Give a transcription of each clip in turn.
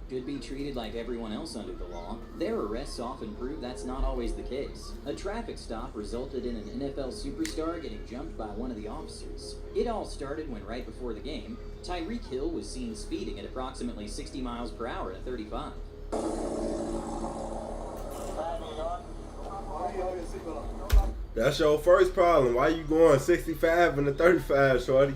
could be treated like everyone else under the law, their arrests often prove that's not always the case. A traffic stop resulted in an NFL superstar getting jumped by one of the officers. It all started when right before the game, Tyreek Hill was seen speeding at approximately 60 miles per hour at 35. That's your first problem. Why you going 65 and a 35, shorty?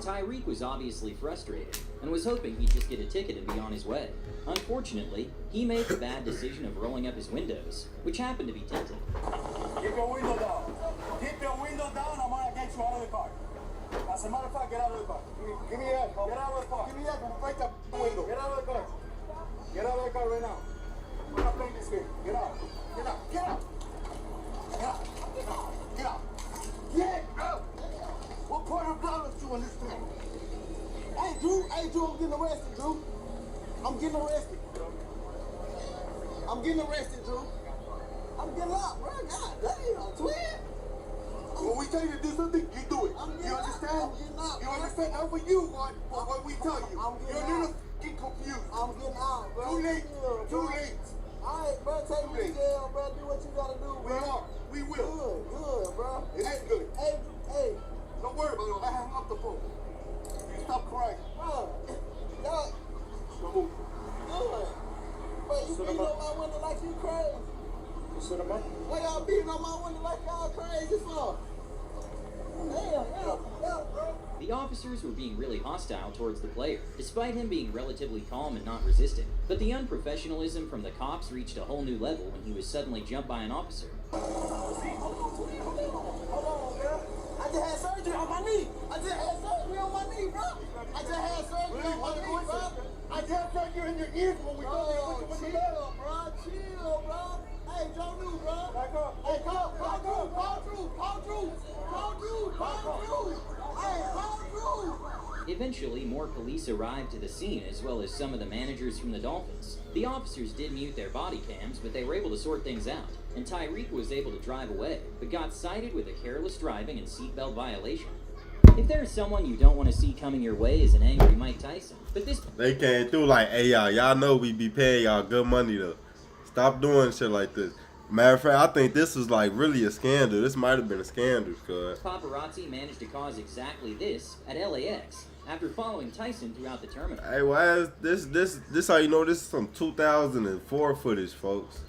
Tyreek was obviously frustrated and was hoping he'd just get a ticket and be on his way. Unfortunately, he made the bad decision of rolling up his windows, which happened to be tinted. Keep your window down. Keep your window down. I'm gonna get you out of the car. As a matter of fact, get out of the car. Give me that. Get out of the car. Give me that. Break the window. Get out of the car. Get out of the car right now. We're not playing this game. Get out. Get out. Get out. Get out. Get out. Get out. Get out. What part of blood is you in this thing? Hey, Drew, I'm getting arrested, Drew. I'm getting arrested. I'm getting arrested, Drew. I'm getting out, bro. God damn, twin. When we tell you to do something, you do it. You understand? You understand? Not for you, but what we tell you. You're gonna get confused. I'm getting out, bro. Too late. Too late. Alright, bro, take me to jail, bro. Do what you gotta do, bro. We are. We will. Good, bro. It is good. Hey. Don't worry about it. I hang up the phone. You stop crying. Bro. God. Good. Bro, you beating on my window like you crazy. You sit him up? Why y'all beating on my window like y'all crazy for? Damn, bro. The officers were being really hostile towards the player, despite him being relatively calm and not resisting. But the unprofessionalism from the cops reached a whole new level when he was suddenly jumped by an officer. Hold on, bro. I just had surgery on my knee. I just had surgery on my knee, bro. I just had surgery on my knee, bro. I just had surgery in your ears when we told you what you chill, bro. Chill, bro. Hey, Joe New, bro. Back up. Hey, call Drew. Hey, call Drew. Eventually, more police arrived to the scene, as well as some of the managers from the Dolphins. The officers did mute their body cams, but they were able to sort things out, and Tyreek was able to drive away, but got cited with a careless driving and seatbelt violation. If there's someone you don't want to see coming your way is an angry Mike Tyson, but this... They came through like, hey, y'all know we be paying y'all good money to stop doing shit like this. Matter of fact, I think this is like really a scandal. This might have been a scandal, cuz. Paparazzi managed to cause exactly this at LAX after following Tyson throughout the terminal. Hey, why is this how you know this is some 2004 footage, folks?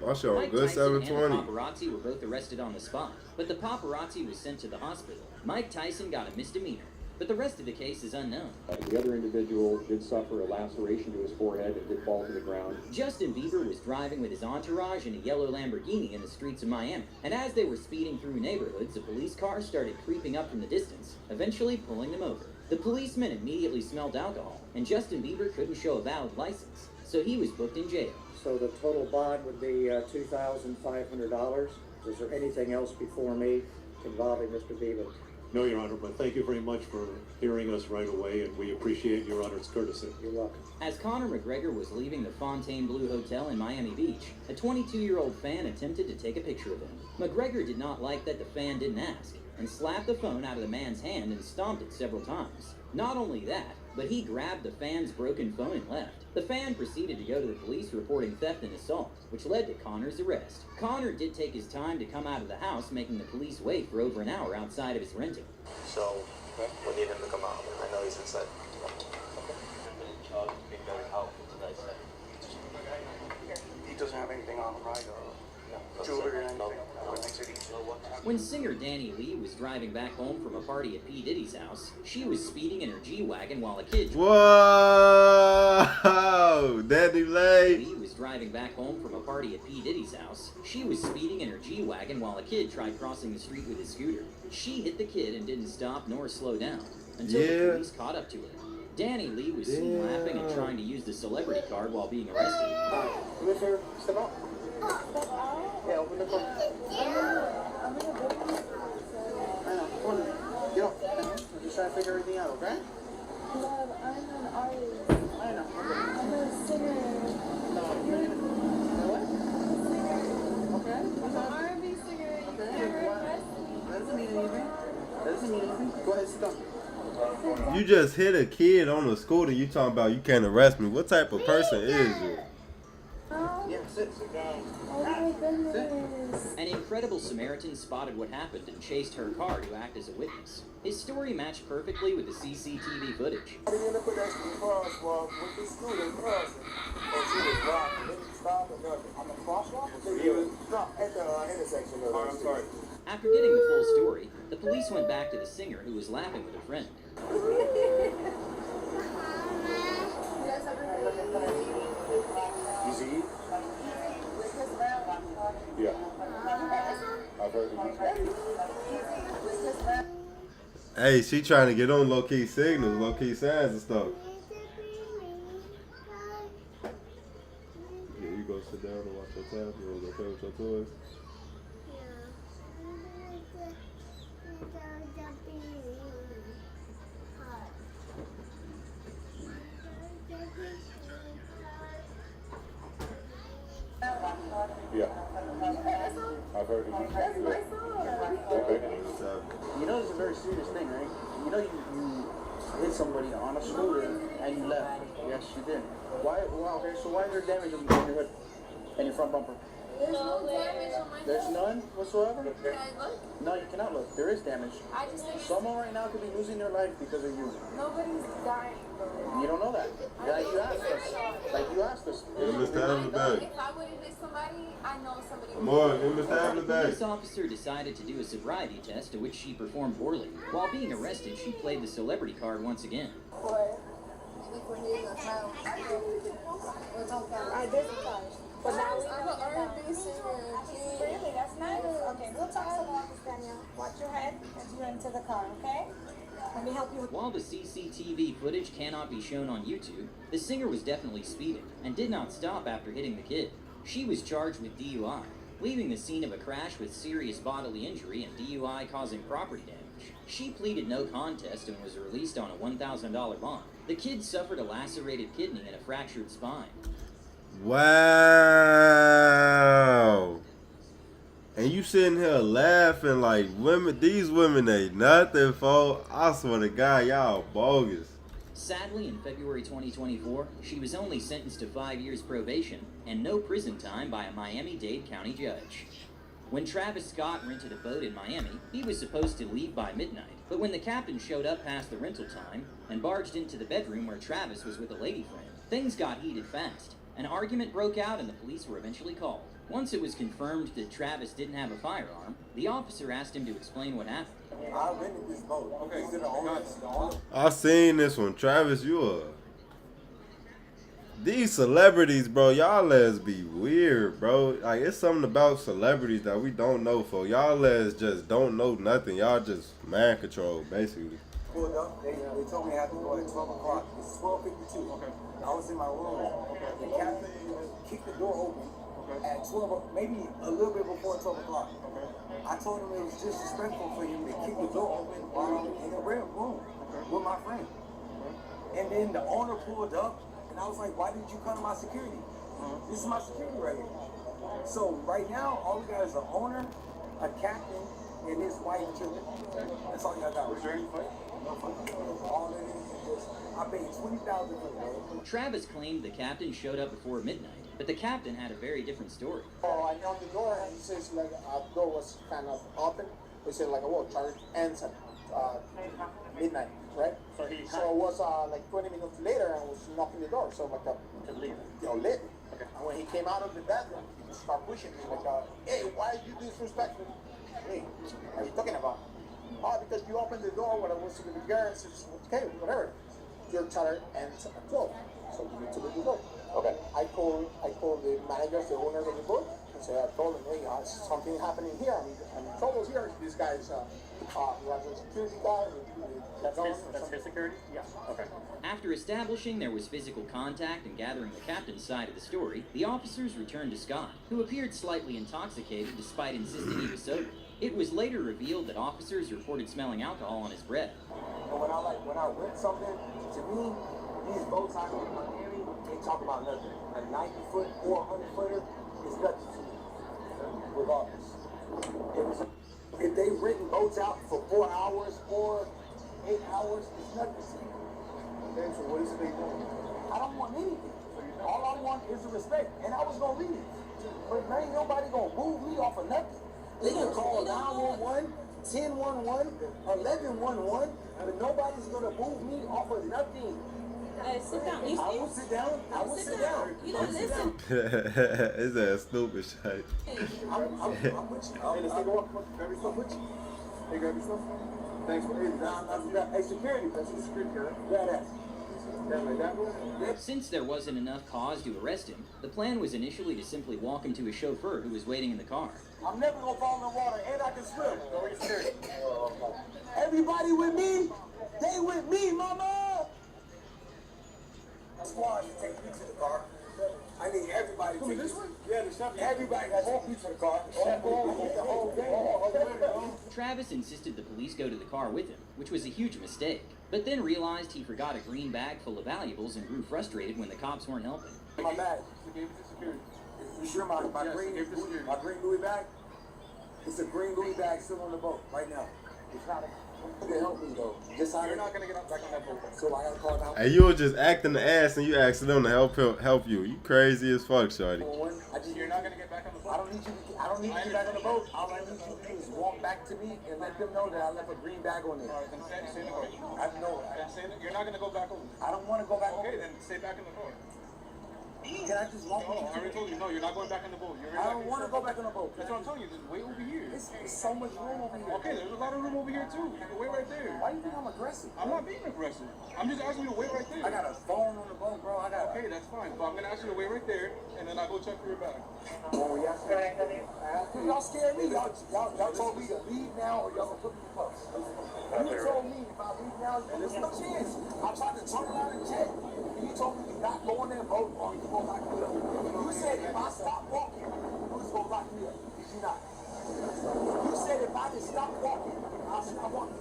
My show, Mike good Tyson 720. and the paparazzi were both arrested on the spot, but the paparazzi was sent to the hospital. Mike Tyson got a misdemeanor, but the rest of the case is unknown. The other individual did suffer a laceration to his forehead and did fall to the ground. Justin Bieber was driving with his entourage in a yellow Lamborghini in the streets of Miami, and as they were speeding through neighborhoods, a police car started creeping up from the distance, eventually pulling them over. The policeman immediately smelled alcohol, and Justin Bieber couldn't show a valid license, so he was booked in jail. So the total bond would be $2,500. Is there anything else before me involving Mr. Bieber? No, Your Honor, but thank you very much for hearing us right away, and we appreciate Your Honor's courtesy. You're welcome. As Conor McGregor was leaving the Fontainebleau Hotel in Miami Beach, a 22-year-old fan attempted to take a picture of him. McGregor did not like that the fan didn't ask, and slapped the phone out of the man's hand and stomped it several times. Not only that, but he grabbed the fan's broken phone and left. The fan proceeded to go to the police reporting theft and assault, which led to Conor's arrest. Conor did take his time to come out of the house, making the police wait for over an hour outside of his rental. So, we need him to come out. I know he's inside. He doesn't have anything on him, right? Jewelry or anything? When singer Danny Lee was driving back home from a party at P. Diddy's house, she was speeding in her G-Wagon while a kid... Whoa! Danny Lee! Lee was driving back home from a party at P. Diddy's house. She was speeding in her G-Wagon while a kid tried crossing the street with his scooter. She hit the kid and didn't stop nor slow down until the police caught up to her. Danny Lee was seen laughing and trying to use the celebrity card while being arrested. Come here, sir. Step out. Yeah, open the door. Get up. just trying to figure everything out, okay? Love, I'm an artist. I know. I'm a singer. No, you're gonna. What? Okay. I'm an R&B singer. You Okay. never What? arrest me. That doesn't mean anything. That doesn't mean anything. Go ahead, sit down. You just hit a kid on the scooter. You talking about you can't arrest me? What type of person is you? Oh, Yeah, sit down. oh my goodness. An incredible Samaritan spotted what happened and chased her car to act as a witness. His story matched perfectly with the CCTV footage. I didn't put that in the crosswalk with the scooter crossing. And she was blocking. Didn't stop or nothing. On the crosswalk? He was stopped at the intersection of I'm sorry. After getting the full story, the police went back to the singer who was laughing with a friend. Easy? Yeah. I've heard of you. Hey, she trying to get on low key signals, low key signs and stuff. Yeah, you go sit down and watch your tab. You wanna go play with your toys? Yeah. I've heard of you. That's my song. Okay. You know it's a very serious thing, right? You know you hit somebody on a scooter and you left. Yes, you did. Why? Well, okay. So why is there damage on your hood and your front bumper? There's no damage on my There's none whatsoever. Can I look? No, you cannot look. There is damage. I just think Someone right now could be losing their life because of you. nobody's dying, bro. You don't know that. Like you asked us. Like you asked us. Hey, Mr. Havenback. If I would have hit somebody, I know somebody would. More, hey, Mr. The Havenback. police officer decided to do a sobriety test, to which she performed poorly. While being arrested, she played the celebrity card once again. I did but now we I'm an R&B singer. Really? That's nice. Okay, we'll talk some more, Miss Danielle. Watch your head as you enter the car, okay? Let me help you with. While the CCTV footage cannot be shown on YouTube, the singer was definitely speeding and did not stop after hitting the kid. She was charged with DUI, leaving the scene of a crash with serious bodily injury and DUI causing property damage. She pleaded no contest and was released on a $1,000 bond. The kid suffered a lacerated kidney and a fractured spine. Wow. And you sitting here laughing like women, these women ain't nothing, folks. I swear to God, y'all bogus. Sadly, in February 2024, she was only sentenced to 5 years probation and no prison time by a Miami-Dade County judge. When Travis Scott rented a boat in Miami, he was supposed to leave by midnight. But when the captain showed up past the rental time and barged into the bedroom where Travis was with a lady friend, things got heated fast. An argument broke out and the police were eventually called. Once it was confirmed that Travis didn't have a firearm, the officer asked him to explain what happened. I rented this boat. Okay. These are the owners. I seen this one. Travis, you are. These celebrities, bro, y'all let's be weird, bro. Like, it's something about celebrities that we don't know, for. Y'all let's just don't know nothing. Y'all just mind control, basically. Pulled up. They told me I had to go at 12 o'clock. It's 12:52. Okay. I was in my room. Okay. The captain kicked the door open at 12, maybe a little bit before 12 o'clock. Okay. I told him it was disrespectful for him to kick the door open while I'm in the room with my friend. And then the owner pulled up, and I was like, why didn't you come to my security? This is my security right here. So right now, all we got is an owner, a captain, and his wife and children. That's all y'all got. Was there any fight? No fight. All it is just, I paid $20,000 for it. Travis claimed the captain showed up before midnight, but the captain had a very different story. Oh, I knocked the door and it says like the door was kind of open. It said like, well, charge ends at midnight, right? So it was like 20 minutes later and was knocking the door. So like, leave. Lit. Okay. And when he came out of the bathroom, he started pushing me like, hey, why you disrespectful? Hey, what are you talking about? Oh, because you opened the door when I was with the girl and said, okay, whatever. Your charter ends at 12. So you need to leave the door. Okay. I called the managers, the owners of the boat, and said, I told them, hey, something happening here. I'm in trouble here. This guy's a security guard. That's his security? Yeah. Okay. After establishing there was physical contact and gathering the captain's side of the story, the officers returned to Scott, who appeared slightly intoxicated despite insisting he was sober. It was later revealed that officers reported smelling alcohol on his breath. And when I rent something, to me, these boats out here in Miami, they talk about nothing. A 90-foot or 100-footer is nothing to me, regardless. If they renting boats out for 4 hours or 8 hours, it's nothing to me. Okay, so what is it they doing? I don't want anything. All I want is the respect, and I was gonna leave. But there ain't nobody gonna move me off of nothing. They can call 911, 1011, 1111, but nobody's gonna move me off of nothing. Sit down. I will sit down. I will sit down. You don't listen. His ass stupid shit. I'm with you. Hey, let's take a walk. Grab your stuff with you. Hey, grab your stuff. Thanks for it. Hey, security. That's the security guard. Grab that. Like that one? Yeah. Since there wasn't enough cause to arrest him, the plan was initially to simply walk him to his chauffeur who was waiting in the car. I'm never gonna fall in the water, and I can swim. Everybody with me? They with me, mama! Squad to take you to the car. I need everybody to take this one. Yeah, everybody got to take you to the car. Travis insisted the police go to the car with him, which was a huge mistake, but then realized he forgot a green bag full of valuables and grew frustrated when the cops weren't helping. My bag. You sure my green Louis bag? It's a green Louis bag still on the boat right now. It's not you can help me though. You're not gonna get back on that boat. So I gotta call out. Hey, you were just acting the ass and you asking them to help you. You crazy as fuck, shorty. You're not gonna get back on the boat. I don't need you to get back on the boat. All I need you to do is walk back to me and let them know that I left a green bag on there. Alright, then stay in the car. I know. Then say that you're not gonna go back over. I don't want to go back. Okay, then stay back in the car. Can I just walk? No, I already told you, no, you're not going back on the boat. I don't want to go back on the boat. That's what I'm telling you, just wait over here. It's so much room over here. Okay, there's a lot of room over here too. You can wait right there. Why do you think I'm aggressive? I'm not being aggressive. I'm just asking you to wait right there. I got a phone on the boat, bro. Okay, that's fine. But I'm gonna ask you to wait right there, and then I'll go check for your bag. Y'all scared me. Y'all told me to leave now or y'all gonna put me in cuffs. You told me if I leave now, there's no chance. I tried to turn around and check. And you told me to not go on that boat or you go lock me up. You said if I stop walking, you was gonna lock me up. Did you not? You said if I just stop walking, I'll stop walking.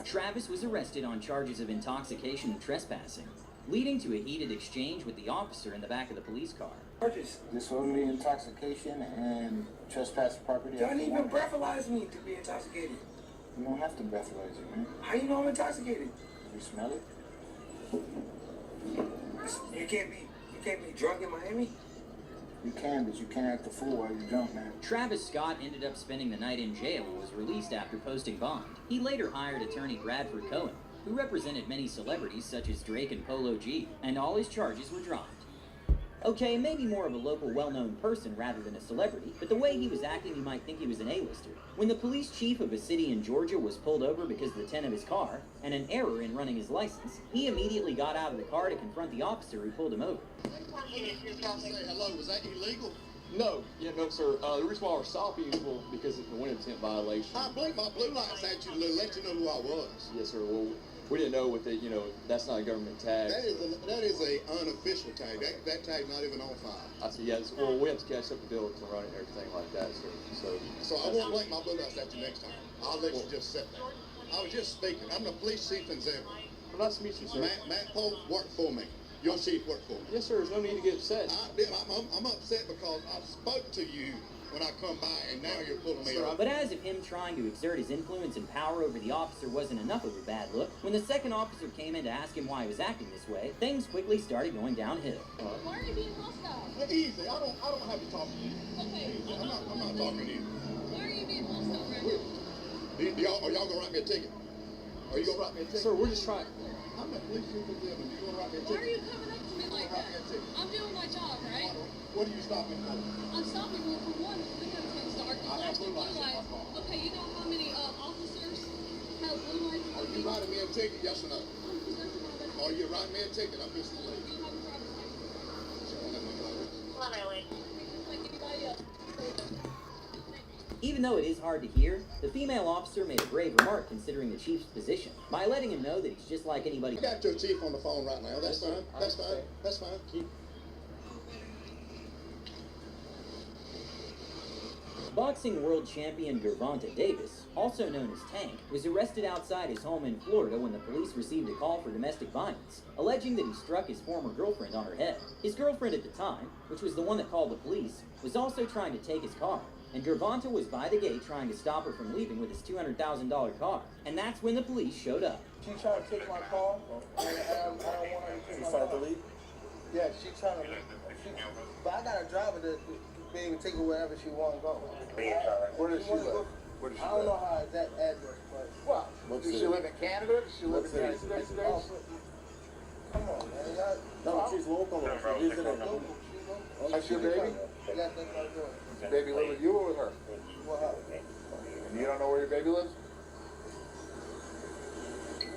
Travis was arrested on charges of intoxication and trespassing, leading to a heated exchange with the officer in the back of the police car. Charges. Disorderly intoxication and trespass property. Don't even breathalyze me to be intoxicated. You don't have to breathalyze you, man. How you know I'm intoxicated? You smell it? You can't be drunk in Miami? You can, but you can't act a fool while you're drunk, man. Travis Scott ended up spending the night in jail and was released after posting bond. He later hired attorney Bradford Cohen, who represented many celebrities such as Drake and Polo G, and all his charges were dropped. Okay, maybe more of a local well-known person rather than a celebrity, but the way he was acting you might think he was an A-lister. When the police chief of a city in Georgia was pulled over because of the tint of his car and an error in running his license, he immediately got out of the car to confront the officer who pulled him over. Hello, was that illegal? No, no, sir. The reason why we're stopping is because it's a wind tint violation. I blinked my blue lights at you to let you know who I was. Yes, sir. Well, we didn't know with it, that's not a government tag. That is a unofficial tag. That tag's not even on file. I see. Yes. Well, we have to catch up the bill to run it and everything like that, sir. So I won't blink my blue lights at you next time. I'll let you just sit there. I was just speaking. I'm the police chief in Zebra. Well, nice to meet you, sir. Matt Polk worked for me. Your chief worked for me. Yes, sir. There's no need to get upset. I'm upset because I spoke to you when I come by, and now you're pulling me over. But as if him trying to exert his influence and power over the officer wasn't enough of a bad look, when the second officer came in to ask him why he was acting this way, things quickly started going downhill. Why are you being hostile? Easy. I don't have to talk to you. Okay. Easy. I'm not talking to you. Why are you being hostile right now? Are y'all gonna write me a ticket? Are you gonna write me a ticket? Sir, we're just trying. I'm the police chief of Zebra. You gonna write me a Why ticket? are you coming up to me like that? I'm doing my job, right? What are you stopping for? I'm stopping you for one. The content's dark. The last blue light. Okay, you know how many officers have blue lights? Are you writing me a ticket? Yes or no? I'm presenting my best. Are you writing me a ticket? I'm just leaving. You have a driver's license. Like anybody else. Even though it is hard to hear, the female officer made a brave remark considering the chief's position, by letting him know that he's just like anybody. I got your chief on the phone right now. That's fine. That's fine. That's fine. Boxing world champion Gervonta Davis, also known as Tank, was arrested outside his home in Florida when the police received a call for domestic violence, alleging that he struck his former girlfriend on her head. His girlfriend at the time, which was the one that called the police, was also trying to take his car, and Gervonta was by the gate trying to stop her from leaving with his $200,000 car. And that's when the police showed up. She trying to take my car, and I don't want her to take my car. leave? Yeah, she trying to. But I got a driver to be able to take her wherever she want to go. Where does she live? I don't know how that address, but. Well, does she live in Canada? Does she live in the United States? Come on, man. No, she's local. She's in it. That's your baby? Yeah, that's what I'm doing. Does baby live with you or with her? What her? And you don't know where your baby lives?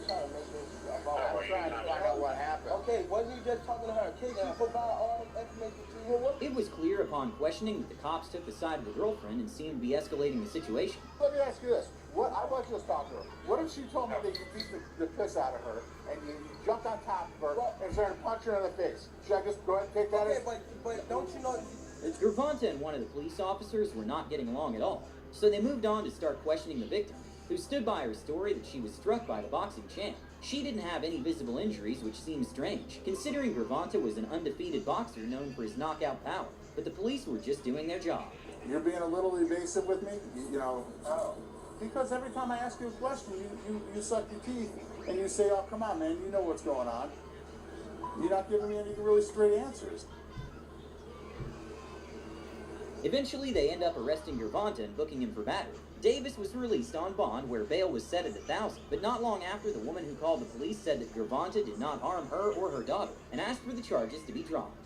I'm trying to find out what happened. Okay, wasn't you just talking to her? Can you provide all the information to you? It was clear upon questioning that the cops took the side of the girlfriend and seemed to be escalating the situation. Let me ask you this. What I want you to talk to her. What if she told me that you beat the piss out of her and you jumped on top of her and started punching her in the face? Should I just go ahead and take that Okay, as... but don't you know? Gervonta and one of the police officers were not getting along at all, so they moved on to start questioning the victim, who stood by her story that she was struck by the boxing champ. She didn't have any visible injuries, which seems strange, considering Gervonta was an undefeated boxer known for his knockout power. But the police were just doing their job. You're being a little evasive with me, you know. Because every time I ask you a question, you suck your teeth and you say, oh, come on, man, you know what's going on. You're not giving me any really straight answers. Eventually, they end up arresting Gervonta and booking him for battery. Davis was released on bond, where bail was set at $1,000. But not long after, the woman who called the police said that Gervonta did not harm her or her daughter, and asked for the charges to be dropped.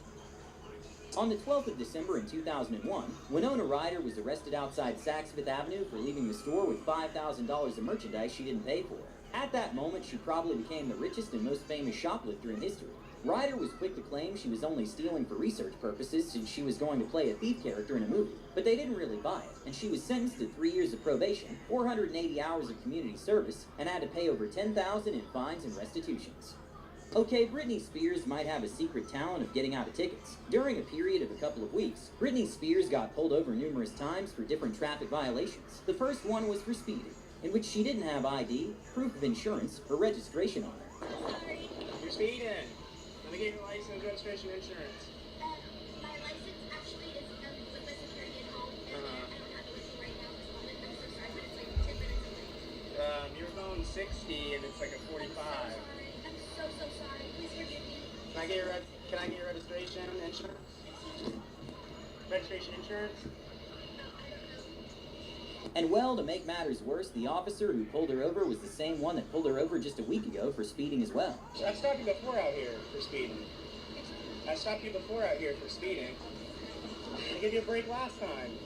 On the 12th of December in 2001, Winona Ryder was arrested outside Saks Fifth Avenue for leaving the store with $5,000 of merchandise she didn't pay for. At that moment, she probably became the richest and most famous shoplifter in history. Ryder was quick to claim she was only stealing for research purposes since she was going to play a thief character in a movie. But they didn't really buy it, and she was sentenced to 3 years of probation, 480 hours of community service, and had to pay over $10,000 in fines and restitutions. Okay, Britney Spears might have a secret talent of getting out of tickets. During a period of a couple of weeks, Britney Spears got pulled over numerous times for different traffic violations. The first one was for speeding, in which she didn't have ID, proof of insurance, or registration on her. You're speeding. Let me get your license, registration, insurance. My license actually is with the security at home. And I don't have it with me right now this moment. I'm so sorry, but it's like 10 minutes away. You're going 60 and it's like a 45. I'm so sorry. Please forgive me. Can I get your registration, insurance? Registration, insurance? And well, to make matters worse, the officer who pulled her over was the same one that pulled her over just a week ago for speeding as well. I stopped you before out here for speeding. I stopped you before out here for speeding. I gave you a break last time.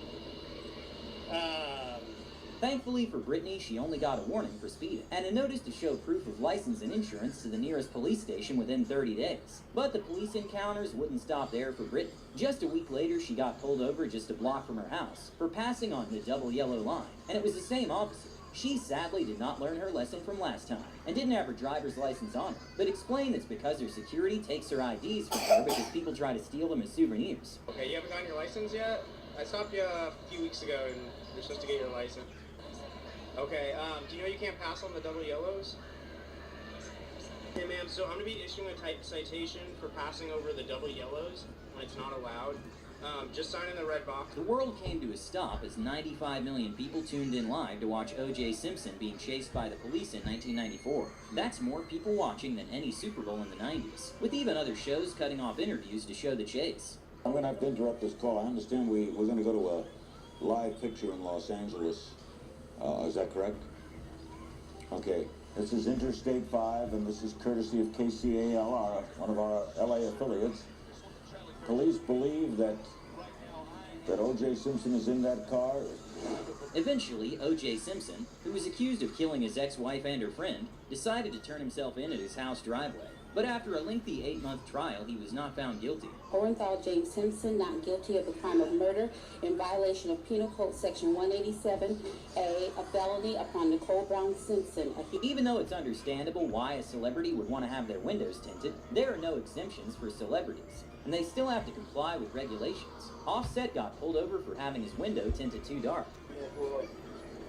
Thankfully for Britney, she only got a warning for speeding, and a notice to show proof of license and insurance to the nearest police station within 30 days. But the police encounters wouldn't stop there for Britney. Just a week later, she got pulled over just a block from her house for passing on the double yellow line, and it was the same officer. She sadly did not learn her lesson from last time, and didn't have her driver's license on her, but explained it's because her security takes her IDs from her because people try to steal them as souvenirs. Okay, you haven't gotten your license yet? I stopped you a few weeks ago and you're supposed to get your license. Okay, do you know you can't pass on the double yellows? Okay, ma'am, so I'm going to be issuing a type citation for passing over the double yellows when it's not allowed. Just sign in the red box. The world came to a stop as 95 million people tuned in live to watch O.J. Simpson being chased by the police in 1994. That's more people watching than any Super Bowl in the 90s, with even other shows cutting off interviews to show the chase. I'm going to have to interrupt this call. I understand we're going to go to a live picture in Los Angeles. Is that correct? Okay. This is Interstate 5, and this is courtesy of KCALR, one of our LA affiliates. Police believe that O.J. Simpson is in that car. Eventually, O.J. Simpson, who was accused of killing his ex-wife and her friend, decided to turn himself in at his house driveway. But after a lengthy 8-month trial, he was not found guilty. Orenthal James Simpson not guilty of the crime of murder in violation of Penal Code Section 187A, a felony upon Nicole Brown Simpson. Even though it's understandable why a celebrity would want to have their windows tinted, there are no exemptions for celebrities, and they still have to comply with regulations. Offset got pulled over for having his window tinted too dark.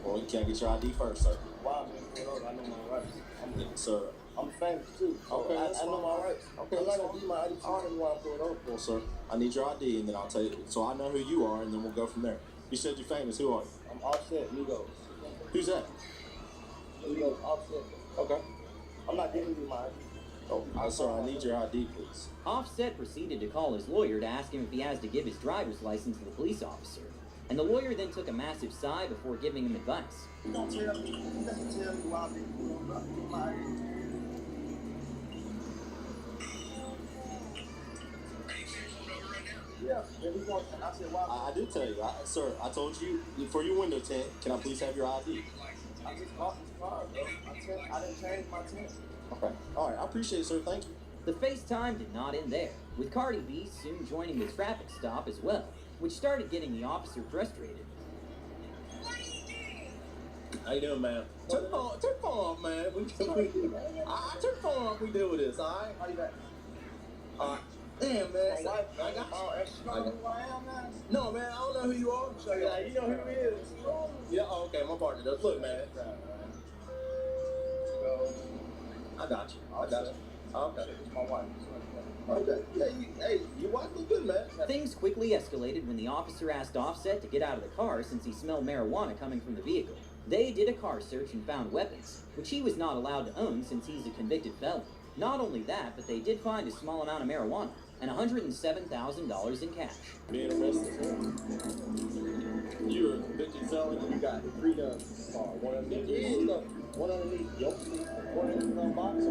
Well, you can't get your ID first, sir. Why, man? I know my rights. Sir. I'm famous too. Okay, I know my rights. Okay, I'm not gonna be my ID. Tell me why I pull it over. Well, sir, I need your ID, and then I'll tell you. So I know who you are, and then we'll go from there. You said you're famous. Who are you? I'm Offset, Migos. Who's that? Migos, Offset. Okay. I'm not giving you my ID. Oh, sir, I need your ID, please. Offset proceeded to call his lawyer to ask him if he has to give his driver's license to the police officer. And the lawyer then took a massive sigh before giving him advice. Don't tell me. You doesn't tell me why I'm getting my ID. Yeah, I said, why? I did tell you, sir. I told you for your window tint. Can I please have your ID? I just bought this car, bro. I didn't change my tint. Okay. All right. I appreciate it, sir. Thank you. The FaceTime did not end there, with Cardi B soon joining the traffic stop as well, which started getting the officer frustrated. How you doing, man? Turn the phone off, man. Turn the phone off. We deal with this, all right? How you back? All right. Damn, man. My wife, I got you. You know who I am, man? No, man. I don't know who you are. Yeah, you know who he is. Yeah. Oh, okay. My partner does. Look, man. I got you. Okay. It's my wife. Okay. Hey, your wife look good, man. Things quickly escalated when the officer asked Offset to get out of the car since he smelled marijuana coming from the vehicle. They did a car search and found weapons, which he was not allowed to own since he's a convicted felon. Not only that, but they did find a small amount of marijuana and $107,000 in cash. Being arrested. You're a convicted felon and you got 3 guns. One underneath. One underneath. Yup. One in the box.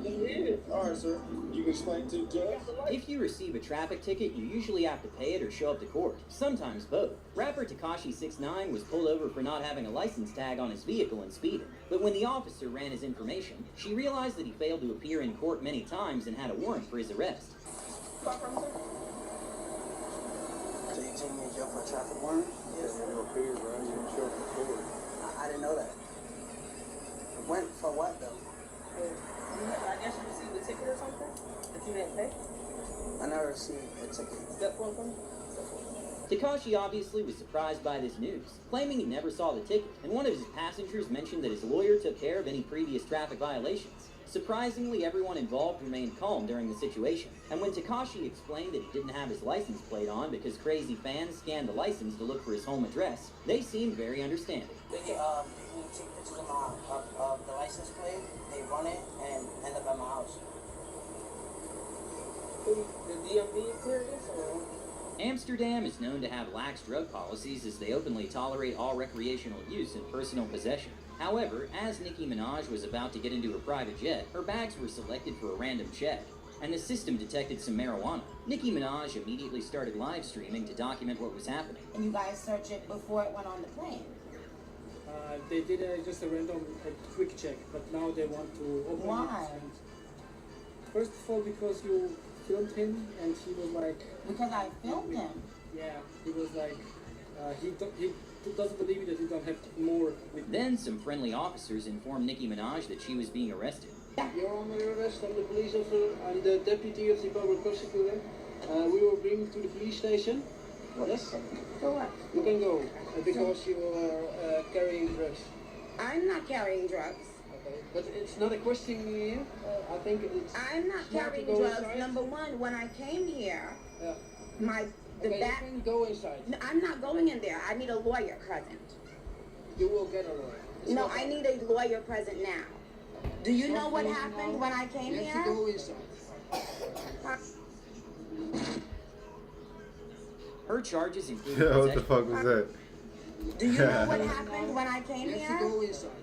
Yeah. All right, sir. You can explain to the judge. If you receive a traffic ticket, you usually have to pay it or show up to court. Sometimes both. Rapper Tekashi 6ix9ine was pulled over for not having a license tag on his vehicle and speeding. But when the officer ran his information, she realized that he failed to appear in court many times and had a warrant for his arrest. So you take me to jail for a traffic warrant? Yes. You appear, bro. You didn't show up for court. I didn't know that. Went for what though? I guess you received a ticket or something that you didn't pay? I never received a ticket. Step one from me? Tekashi obviously was surprised by this news, claiming he never saw the ticket, and one of his passengers mentioned that his lawyer took care of any previous traffic violations. Surprisingly, everyone involved remained calm during the situation, and when Tekashi explained that he didn't have his license plate on because crazy fans scanned the license to look for his home address, they seemed very understanding. They take pictures of the license plate, they run it, and end up at my house. The DMV cleared this or? Amsterdam is known to have lax drug policies as they openly tolerate all recreational use and personal possession. However, as Nicki Minaj was about to get into her private jet, her bags were selected for a random check, and the system detected some marijuana. Nicki Minaj immediately started live streaming to document what was happening. And you guys search it before it went on the plane? They did just a random quick check, but now they want to open Why? it. And first of all, because you filmed him, and he was like... Because I filmed him? Yeah, he was like... He doesn't believe that you don't have more with Then some friendly officers informed Nicki Minaj that she was being arrested. You're under arrest. I'm the police officer. I'm the deputy of the public prosecutor. We will bring you to the police station. Yes? For what? You can go, because you are carrying drugs. I'm not carrying drugs. Okay, but it's not a question here. I think it's... I'm not smart carrying to go drugs. inside. Number one, when I came here, Yeah. the Okay, back... you can go inside. No, I'm not going in there. I need a lawyer present. You will get a lawyer. It's No, not I hard. need a lawyer present now. Do you know what happened when I came You here? have to go inside. Her charges included Yeah, what the possession. fuck was that? Do you know what happened when I came You have here? to go inside.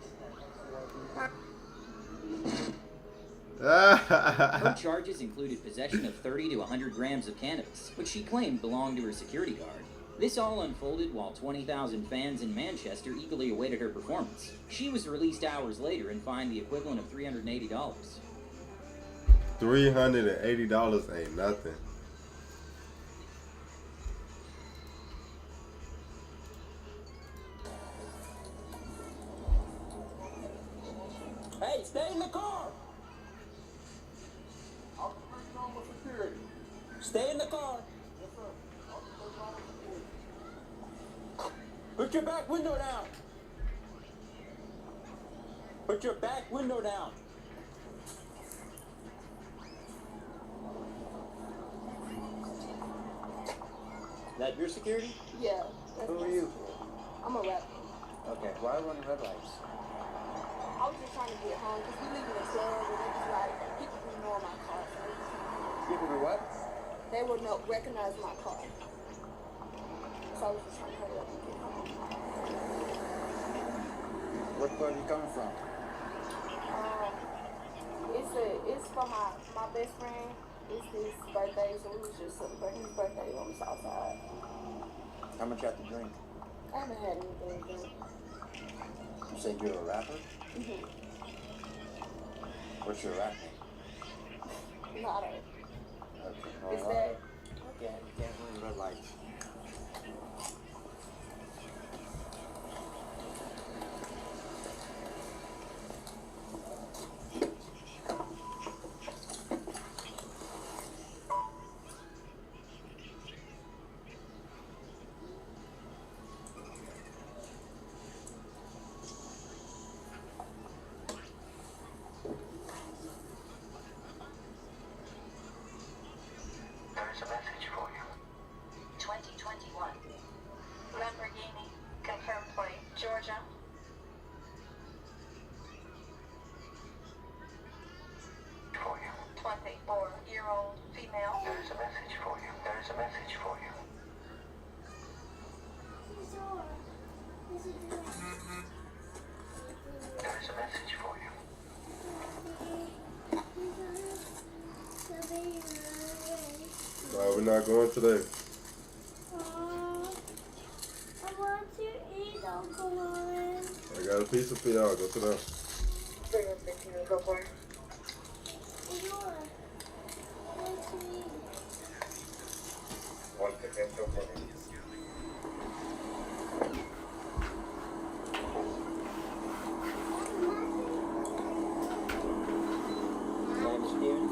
Her charges included possession of 30 to 100 grams of cannabis, which she claimed belonged to her security guard. This all unfolded while 20,000 fans in Manchester eagerly awaited her performance. She was released hours later and fined the equivalent of $380. $380 ain't nothing. Hey, stay in the car. I'll bring you on with security. Stay in the car. Yes, sir. I'll bring you on with security. Put your back window down. Put your back window down. That your security? Yeah. Who are you? I'm a rapper. Okay, why are we running red lights? I was just trying to get home because we live in a club and it was like people who know my car. So it was People do what? they would not recognize my car. So I was just trying to hurry up and get home. What part are you coming from? It's for my best friend. It's his birthday, so we was just celebrating his birthday on the south side. How much you have to drink? I haven't had anything to drink. You said you're a rapper? Mm-hmm. What's your rap name? Not a. Okay. Is that? Okay, you can't run red lights. There's a message for you. 2021. Lamborghini. Confirmed plate. Georgia. For you. 24-year-old female. There's a message for you. There's a message for you. There's a message for you. Why we not going today? I want to eat, Uncle Lauren. I got a pizza for y'all. Go sit down. Bring up the team, go for it. One second, go for me. My name is Steven.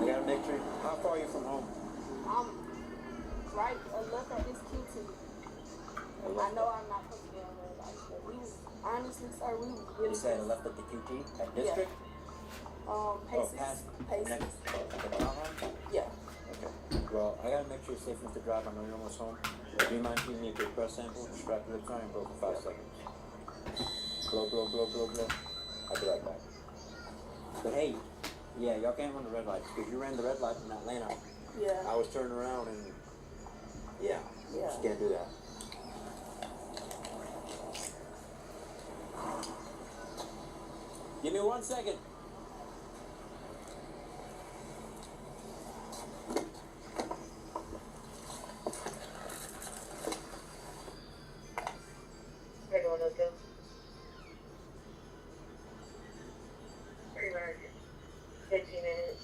I gotta make sure. How far are you from home? I'm right left at this QT. I know I'm not supposed to be on red lights, but we was honestly, sir, we was really. You said I left at the QT at District? Paces. past Paces. next the townhome? Yeah. Okay. Well, I gotta make sure you're safe enough to drive. I know you're almost home. Do you mind giving me a quick breath sample? Strap your lip triangle for 5 seconds. Blow, blow, blow, blow, blow. I'll be right back. But hey, yeah, y'all can't run the red lights because you ran the red light in Atlanta. Yeah. I was turning around and yeah, just can't do that. Give me 1 second. Take one of those. Pretty much 15 minutes.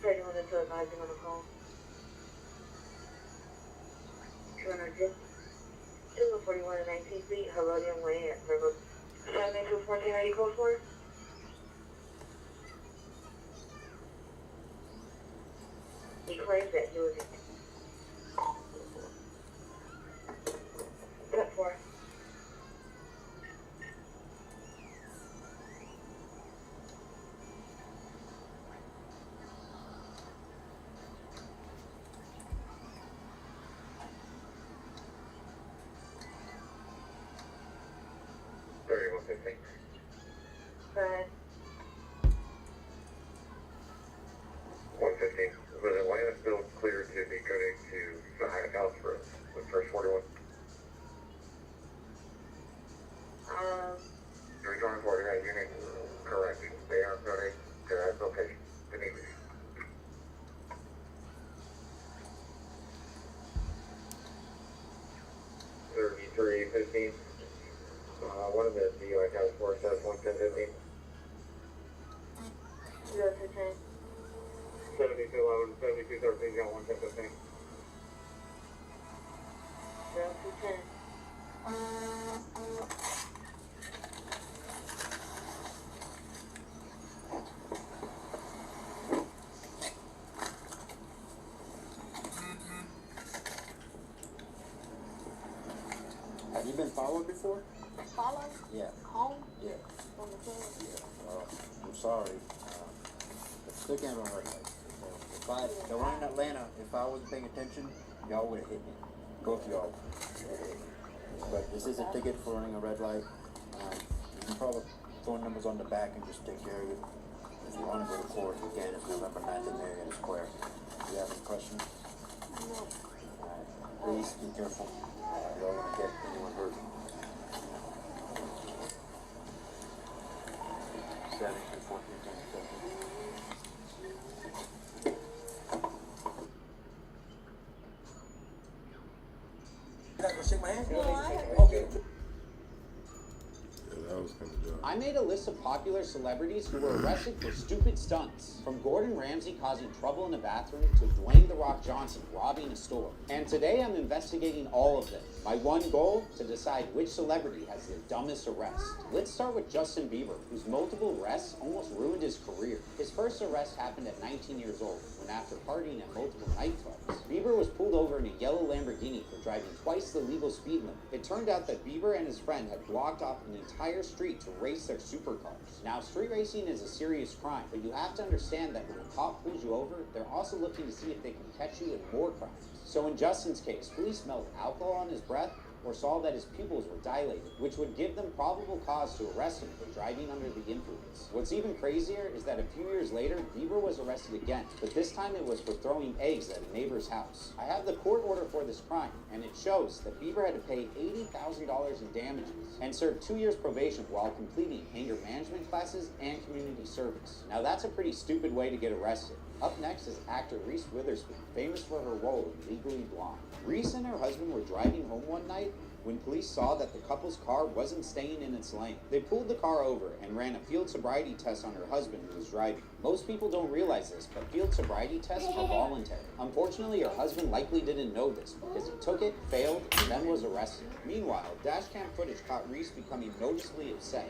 Anyone into advising on the call? 200. 241 and 19 feet, Herodian Way at River. 782 code for it. He claims that he was in. Cut for. anything. Good. 115. Was Atlanta still clear to be going to the Hyatt House for the first 41? You're going for that unit, correct. They are going to that location. Immediately. $33.15. One of the DUI task force has 110.15. 023. 7211, 7213, got 110.15. 0210. Have you been followed before? Follow? Yeah. Home? Yeah. On the phone? Yeah. I'm sorry. Still can't run red lights. If the one in Atlanta, if I wasn't paying attention, y'all would have hit me. Both y'all. But this is a ticket for running a red light. You can call the phone numbers on the back and just take care of it. If you want to go to court, you can. It's November 9th in Marietta Square. Do you have any questions? No. Please be careful. You don't want to get anyone hurt. 7 to 14, 10, 7. You not gonna shake my hand? No, I have- Okay. Yeah, that was kind of dumb. I made a list of popular celebrities who were arrested for stupid stunts. From Gordon Ramsay causing trouble in a bathroom to Dwayne "The Rock" Johnson robbing a store. And today I'm investigating all of them. My one goal, to decide which celebrity has the dumbest arrest. Let's start with Justin Bieber, whose multiple arrests almost ruined his career. His first arrest happened at 19 years old, when after partying at multiple nightclubs, Bieber was pulled over in a yellow Lamborghini for driving twice the legal speed limit. It turned out that Bieber and his friend had blocked off an entire street to race their supercars. Now, street racing is a serious crime, but you have to understand that when a cop pulls you over, they're also looking to see if they can catch you in more crimes. So in Justin's case, police smelled alcohol on his breath or saw that his pupils were dilated, which would give them probable cause to arrest him for driving under the influence. What's even crazier is that a few years later, Bieber was arrested again, but this time it was for throwing eggs at a neighbor's house. I have the court order for this crime, and it shows that Bieber had to pay $80,000 in damages and served 2 years probation while completing anger management classes and community service. Now that's a pretty stupid way to get arrested. Up next is actor Reese Witherspoon, famous for her role in Legally Blonde. Reese and her husband were driving home one night when police saw that the couple's car wasn't staying in its lane. They pulled the car over and ran a field sobriety test on her husband who was driving. Most people don't realize this, but field sobriety tests are voluntary. Unfortunately, her husband likely didn't know this because he took it, failed, and then was arrested. Meanwhile, dash cam footage caught Reese becoming noticeably upset.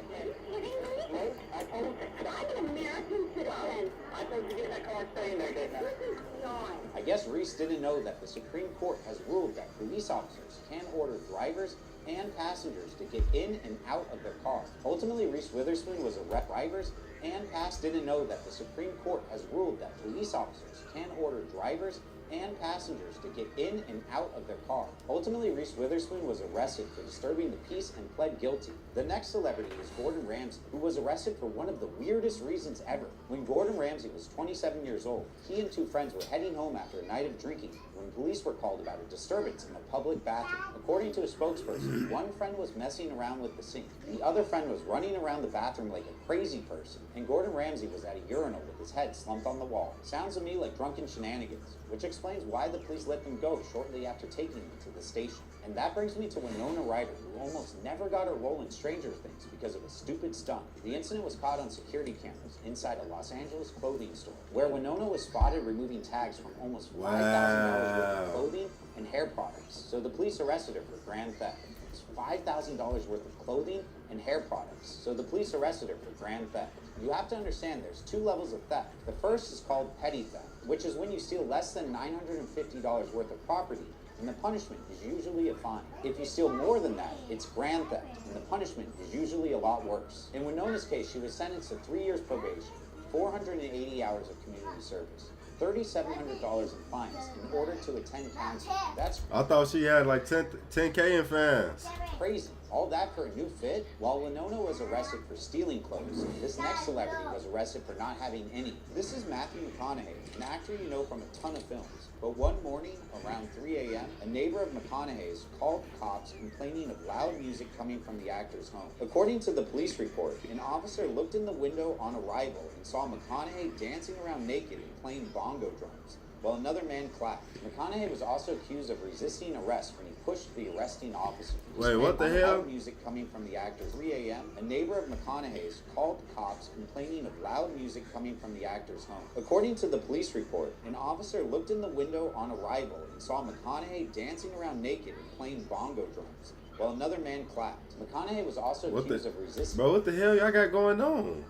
I guess Reese didn't know that the Supreme Court has ruled that police officers can order drivers and passengers to get in and out of their car. Ultimately, Reese Witherspoon was arrested. Drivers and didn't know that the Supreme Court has ruled that police officers can order drivers and passengers to get in and out of their car. Ultimately, Reese Witherspoon was arrested for disturbing the peace and pled guilty. The next celebrity is Gordon Ramsay, who was arrested for one of the weirdest reasons ever. When Gordon Ramsay was 27 years old, he and two friends were heading home after a night of drinking when police were called about a disturbance in a public bathroom. According to a spokesperson, one friend was messing around with the sink. The other friend was running around the bathroom like a crazy person, and Gordon Ramsay was at a urinal with his head slumped on the wall. Sounds to me like drunken shenanigans, which explains why the police let them go shortly after taking him to the station. And that brings me to Winona Ryder, who almost never got her role in Stranger Things because of a stupid stunt. The incident was caught on security cameras inside a Los Angeles clothing store, where Winona was spotted removing tags from almost $5,000 worth of clothing and hair products. So the police arrested her for grand theft. It's $5,000 worth of clothing and hair products. So the police arrested her for grand theft. You have to understand there's two levels of theft. The first is called petty theft, which is when you steal less than $950 worth of property, and the punishment is usually a fine. If you steal more than that, it's grand theft, and the punishment is usually a lot worse. In Winona's case, she was sentenced to 3 years probation, 480 hours of community service, $3,700 in fines in order to attend counseling. That's I thought she had like 10K in fans. crazy. All that for a new fit? While Winona was arrested for stealing clothes, this next celebrity was arrested for not having any. This is Matthew McConaughey, an actor you know from a ton of films. But one morning, around 3 a.m., a neighbor of McConaughey's called cops complaining of loud music coming from the actor's home. According to the police report, an officer looked in the window on arrival and saw McConaughey dancing around naked and playing bongo drums, while another man clapped. McConaughey was also accused of resisting arrest when he pushed the arresting officer. Wait, what the hell? Loud music coming from the actor. 3 a.m., a neighbor of McConaughey's called cops complaining of loud music coming from the actor's home. According to the police report, an officer looked in the window on arrival and saw McConaughey dancing around naked and playing bongo drums, while another man clapped. McConaughey was also accused of resisting. Bro, what the hell y'all got going on?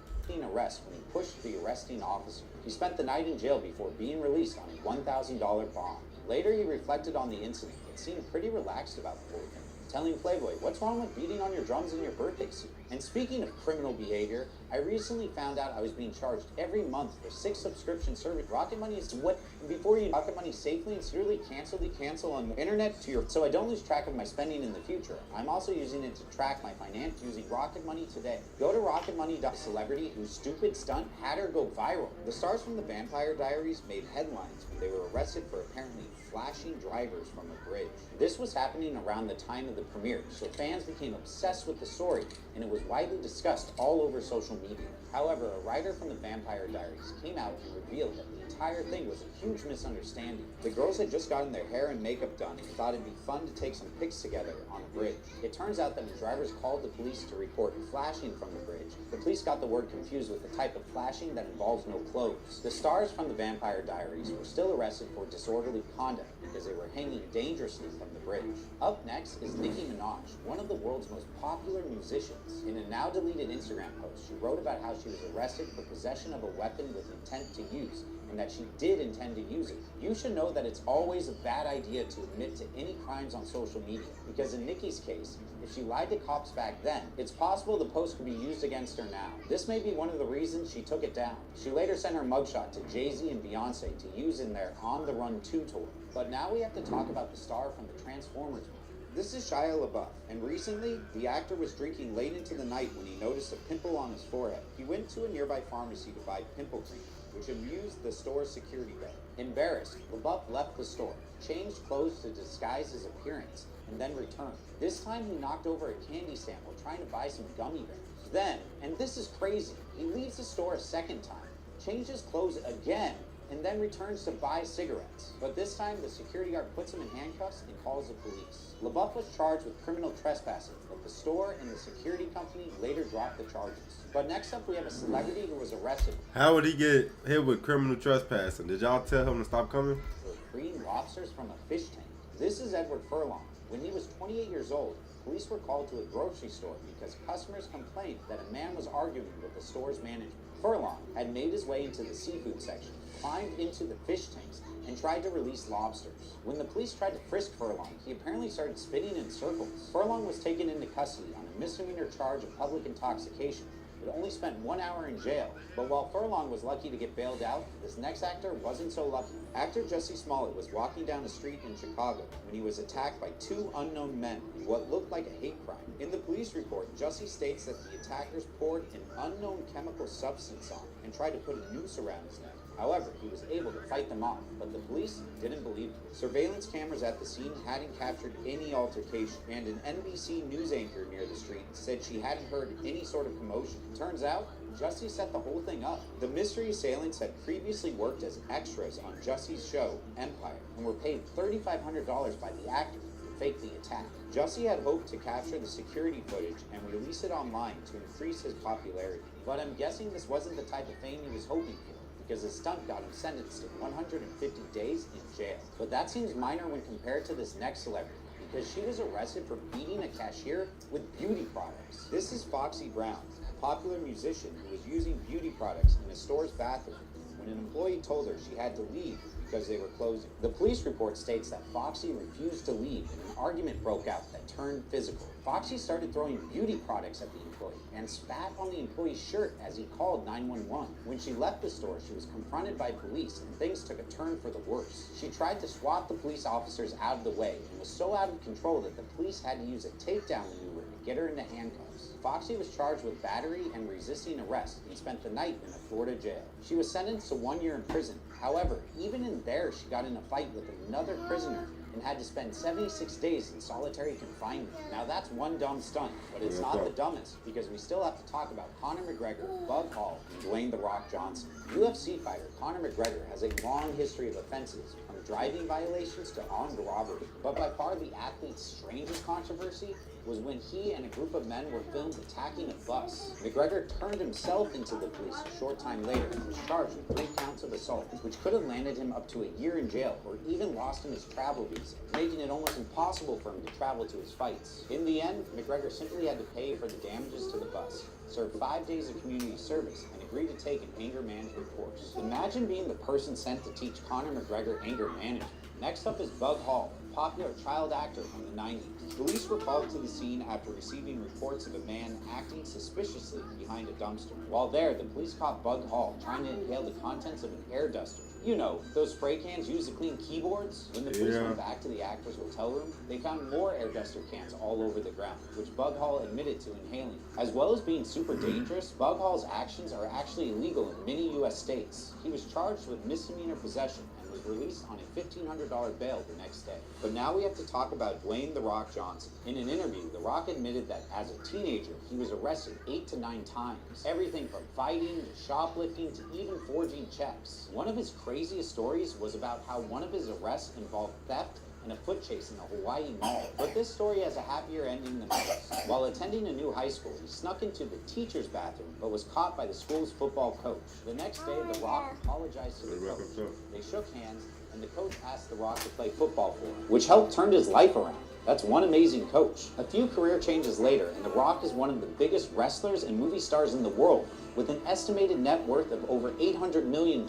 Arrest when he pushed the arresting officer. He spent the night in jail before being released on a $1,000 bond. Later, he reflected on the incident and seemed pretty relaxed about the whole thing, telling Playboy, "What's wrong with beating on your drums in your birthday suit?" And speaking of criminal behavior, I recently found out I was being charged every month for 6 subscription service. Rocket Money is what? Before you Rocket Money safely and securely cancel on the internet to your, so I don't lose track of my spending in the future. I'm also using it to track my finance using Rocket Money today. Go to rocketmoney.celebrity whose stupid stunt had her go viral. The stars from the Vampire Diaries made headlines when they were arrested for apparently flashing drivers from a bridge. This was happening around the time of the premiere, so fans became obsessed with the story, and it was widely discussed all over social media. However, a writer from the Vampire Diaries came out and revealed that the entire thing was a huge misunderstanding. The girls had just gotten their hair and makeup done and thought it'd be fun to take some pics together on a bridge. It turns out that when drivers called the police to report flashing from the bridge, the police got the word confused with the type of flashing that involves no clothes. The stars from the Vampire Diaries were still arrested for disorderly conduct because they were hanging dangerously from the bridge. Up next is Nicki Minaj, one of the world's most popular musicians. In a now deleted Instagram post, she wrote about how she was arrested for possession of a weapon with intent to use, and that she did intend to use it. You should know that it's always a bad idea to admit to any crimes on social media, because in Nicki's case, if she lied to cops back then, it's possible the post could be used against her now. This may be one of the reasons she took it down. She later sent her mugshot to Jay-Z and Beyonce to use in their On the Run 2 tour. But now we have to talk about the star from the Transformers movie. This is Shia LaBeouf, and recently, the actor was drinking late into the night when he noticed a pimple on his forehead. He went to a nearby pharmacy to buy pimple cream, which amused the store's security guard. Embarrassed, LaBeouf left the store, changed clothes to disguise his appearance, and then returned. This time he knocked over a candy stand while trying to buy some gummy bears. Then, and this is crazy, he leaves the store a second time, changes clothes again, and then returns to buy cigarettes. But this time, the security guard puts him in handcuffs and calls the police. LaBeouf was charged with criminal trespassing, but the store and the security company later dropped the charges. But next up, we have a celebrity who was arrested. How would he get hit with criminal trespassing? Did y'all tell him to stop coming? For freeing lobsters from a fish tank. This is Edward Furlong. When he was 28 years old, police were called to a grocery store because customers complained that a man was arguing with the store's management. Furlong had made his way into the seafood section, climbed into the fish tanks, and tried to release lobsters. When the police tried to frisk Furlong, he apparently started spinning in circles. Furlong was taken into custody on a misdemeanor charge of public intoxication, but only spent 1 hour in jail. But while Furlong was lucky to get bailed out, this next actor wasn't so lucky. Actor Jussie Smollett was walking down the street in Chicago when he was attacked by 2 unknown men in what looked like a hate crime. In the police report, Jussie states that the attackers poured an unknown chemical substance on him and tried to put a noose around his neck. However, he was able to fight them off, but the police didn't believe him. Surveillance cameras at the scene hadn't captured any altercation, and an NBC news anchor near the street said she hadn't heard any sort of commotion. Turns out, Jussie set the whole thing up. The mystery assailants had previously worked as extras on Jussie's show, Empire, and were paid $3,500 by the actor to fake the attack. Jussie had hoped to capture the security footage and release it online to increase his popularity. But I'm guessing this wasn't the type of fame he was hoping for, because his stunt got him sentenced to 150 days in jail. But that seems minor when compared to this next celebrity, because she was arrested for beating a cashier with beauty products. This is Foxy Brown, a popular musician who was using beauty products in a store's bathroom when an employee told her she had to leave because they were closing. The police report states that Foxy refused to leave and an argument broke out that turned physical. Foxy started throwing beauty products at the employee and spat on the employee's shirt as he called 911. When she left the store, she was confronted by police and things took a turn for the worse. She tried to swat the police officers out of the way and was so out of control that the police had to use a takedown maneuver to get her into handcuffs. Foxy was charged with battery and resisting arrest and spent the night in a Florida jail. She was sentenced to 1 year in prison. However, even in there, she got in a fight with another prisoner and had to spend 76 days in solitary confinement. Now that's one dumb stunt, but it's not the dumbest because we still have to talk about Conor McGregor, Bug Hall, and Dwayne "The Rock" Johnson. UFC fighter Conor McGregor has a long history of offenses, from driving violations to armed robbery. But by far the athlete's strangest controversy was when he and a group of men were filmed attacking a bus. McGregor turned himself into the police a short time later and was charged with 3 counts of assault, which could have landed him up to a year in jail or even lost him his travel visa, making it almost impossible for him to travel to his fights. In the end, McGregor simply had to pay for the damages to the bus, served 5 days of community service, and agreed to take an anger management course. Imagine being the person sent to teach Conor McGregor anger management. Next up is Bug Hall, a popular child actor from the 90s. Police were called to the scene after receiving reports of a man acting suspiciously behind a dumpster. While there, the police caught Bug Hall trying to inhale the contents of an air duster. You know, those spray cans used to clean keyboards? When the police went back to the actor's hotel room, they found more air duster cans all over the ground, which Bug Hall admitted to inhaling. As well as being super dangerous, Bug Hall's actions are actually illegal in many U.S. states. He was charged with misdemeanor possession and was released on a $1,500 bail the next day. But now we have to talk about Dwayne "The Rock" Johnson. In an interview, The Rock admitted that as a teenager, he was arrested 8 to 9 times. Everything from fighting to shoplifting to even forging checks. One of his craziest stories was about how one of his arrests involved theft and a foot chase in a Hawaii mall. But this story has a happier ending than most. While attending a new high school, he snuck into the teacher's bathroom, but was caught by the school's football coach. The next day, The Rock apologized to the coach. They shook hands, and the coach asked The Rock to play football for him, which helped turn his life around. That's one amazing coach. A few career changes later, and The Rock is one of the biggest wrestlers and movie stars in the world, with an estimated net worth of over $800 million.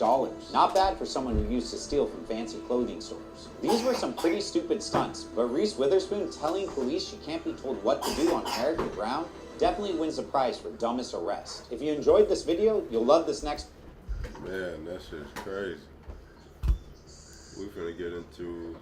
Not bad for someone who used to steal from fancy clothing stores. These were some pretty stupid stunts, but Reese Witherspoon telling police she can't be told what to do on American ground definitely wins the prize for dumbest arrest. If you enjoyed this video, you'll love this next. Man, that shit's crazy. We finna get into